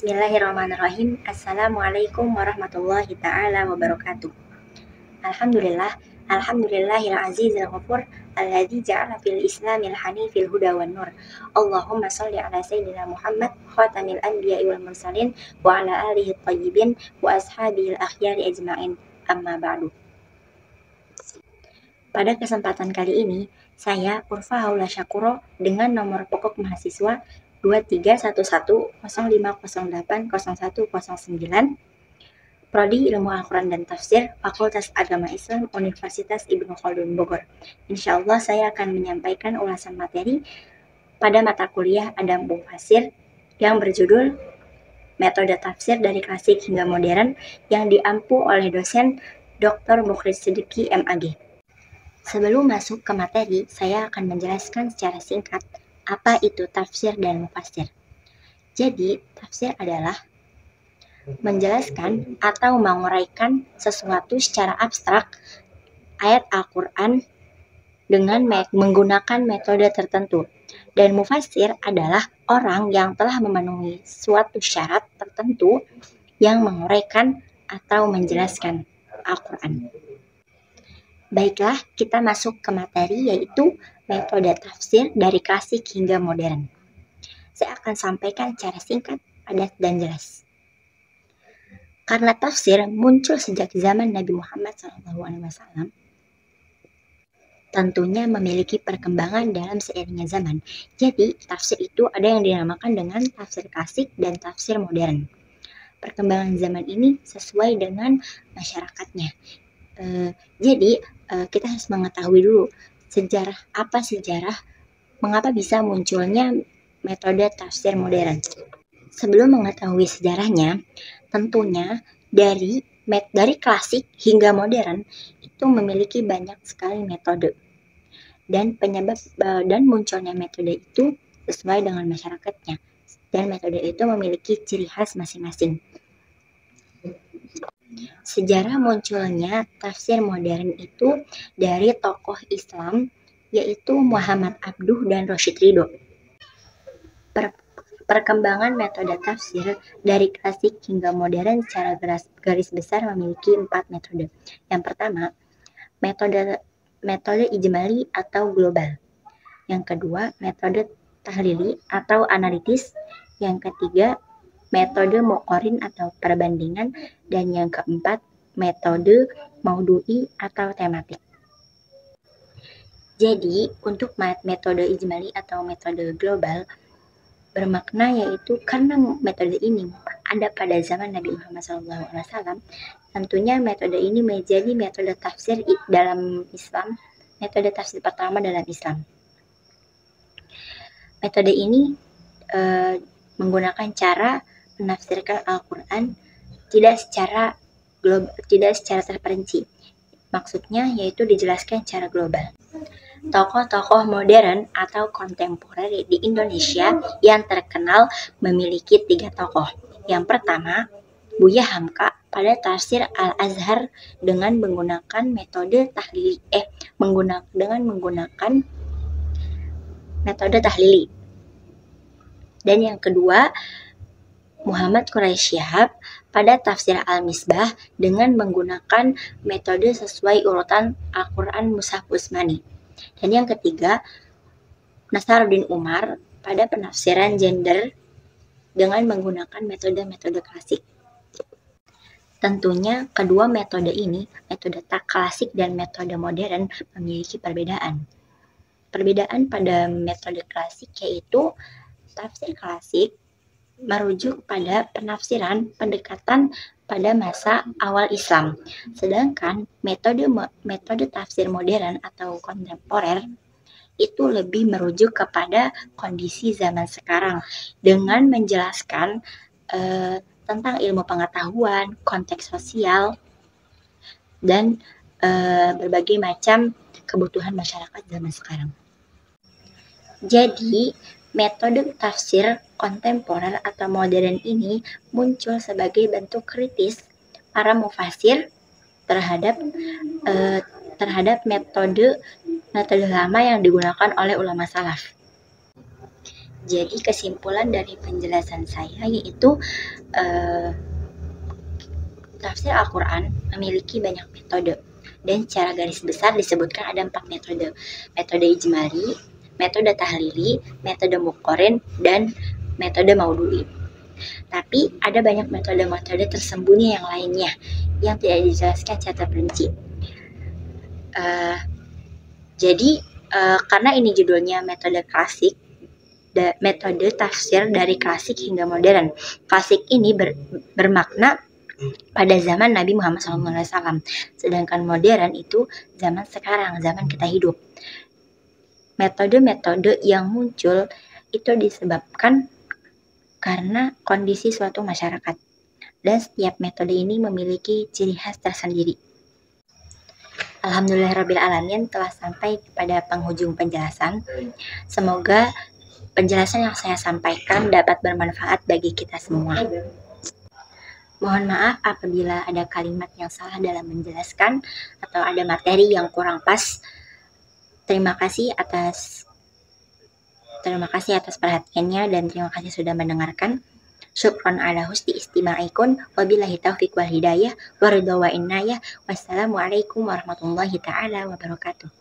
Bismillahirrahmanirrahim. Assalamualaikum warahmatullahi ta'ala wabarakatuh. Alhamdulillah, alhamdulillahil azizil ghafur, alladzi ja'ala fil islamil hanifil huda wan nur. Allahumma shalli ala sayyidina Muhammad khatamil anbiya'i wal mursalin wa ala alihi thayyibin wa ashabihil akhyari ajma'in. Amma ba'du. Pada kesempatan kali ini, saya Urfa Haula Syakuro dengan nomor pokok mahasiswa 231105080109, Prodi Ilmu Al-Quran dan Tafsir, Fakultas Agama Islam, Universitas Ibnu Khaldun Bogor. Insya Allah saya akan menyampaikan ulasan materi pada mata kuliah Adab Mufasir yang berjudul Metode Tafsir dari Klasik hingga Modern yang diampu oleh dosen Dr. Mukhlis Siddiqi MAG. Sebelum masuk ke materi, saya akan menjelaskan secara singkat apa itu tafsir dan mufasir. Jadi, tafsir adalah menjelaskan atau menguraikan sesuatu secara abstrak ayat Al-Quran dengan menggunakan metode tertentu. Dan mufasir adalah orang yang telah memenuhi suatu syarat tertentu yang menguraikan atau menjelaskan Al-Quran. Baiklah, kita masuk ke materi, yaitu metode tafsir dari klasik hingga modern. Saya akan sampaikan secara singkat, padat, dan jelas. Karena tafsir muncul sejak zaman Nabi Muhammad SAW, tentunya memiliki perkembangan dalam seiringnya zaman. Jadi, tafsir itu ada yang dinamakan dengan tafsir klasik dan tafsir modern. Perkembangan zaman ini sesuai dengan masyarakatnya. Jadi, kita harus mengetahui dulu sejarah mengapa bisa munculnya metode tafsir modern. Sebelum mengetahui sejarahnya, tentunya dari klasik hingga modern itu memiliki banyak sekali metode. Dan munculnya metode itu sesuai dengan masyarakatnya. Dan metode itu memiliki ciri khas masing-masing. Sejarah munculnya tafsir modern itu dari tokoh Islam, yaitu Muhammad Abduh dan Rashid Ridho. Perkembangan metode tafsir dari klasik hingga modern secara garis besar memiliki 4 metode. Yang pertama, metode ijmali atau global. Yang kedua, metode tahlili atau analitis. Yang ketiga, metode muqarin atau perbandingan, dan yang keempat, metode maudhu'i atau tematik. Jadi, untuk metode ijmali atau metode global bermakna yaitu karena metode ini ada pada zaman Nabi Muhammad SAW, tentunya metode ini menjadi metode tafsir dalam Islam, metode tafsir pertama dalam Islam. Metode ini menggunakan cara menafsirkan Al-Quran tidak secara terperinci. Maksudnya yaitu dijelaskan secara global. Tokoh-tokoh modern atau kontemporer di Indonesia yang terkenal memiliki 3 tokoh. Yang pertama, Buya Hamka pada tafsir Al-Azhar dengan menggunakan metode tahlili. Dan yang kedua, Muhammad Quraisy Shihab pada tafsir Al-Misbah dengan menggunakan metode sesuai urutan Al-Quran Mushaf Utsmani. Dan yang ketiga, Nasaruddin Umar pada penafsiran gender dengan menggunakan metode-metode klasik. Tentunya kedua metode ini, metode klasik dan metode modern, memiliki perbedaan. Perbedaan pada metode klasik yaitu tafsir klasik merujuk pada penafsiran pendekatan pada masa awal Islam. Sedangkan metode tafsir modern atau kontemporer itu lebih merujuk kepada kondisi zaman sekarang dengan menjelaskan tentang ilmu pengetahuan, konteks sosial, dan berbagai macam kebutuhan masyarakat zaman sekarang. Jadi, metode tafsir kontemporer atau modern ini muncul sebagai bentuk kritis para mufasir terhadap metode lama yang digunakan oleh ulama salaf. Jadi kesimpulan dari penjelasan saya yaitu tafsir Al-Quran memiliki banyak metode, dan secara garis besar disebutkan ada 4 metode. Metode ijmali, metode tahlili, metode muqarrin, dan metode maudhu'i. Tapi ada banyak metode-metode tersembunyi yang lainnya yang tidak dijelaskan secara terperinci. Karena ini judulnya metode klasik, metode tafsir dari klasik hingga modern. Klasik ini bermakna pada zaman Nabi Muhammad SAW, sedangkan modern itu zaman sekarang, zaman kita hidup. Metode-metode yang muncul itu disebabkan karena kondisi suatu masyarakat, dan setiap metode ini memiliki ciri khas tersendiri. Alhamdulillahirrabbilalamin, telah sampai kepada penghujung penjelasan. Semoga penjelasan yang saya sampaikan dapat bermanfaat bagi kita semua. Mohon maaf apabila ada kalimat yang salah dalam menjelaskan atau ada materi yang kurang pas. Terima kasih atas perhatiannya dan terima kasih sudah mendengarkan. Syukron ala husni istima'ikun, wabillahi taufiq wal hidayah, wa ridha wa innayah. Wassalamualaikum warahmatullahi ta'ala wabarakatuh.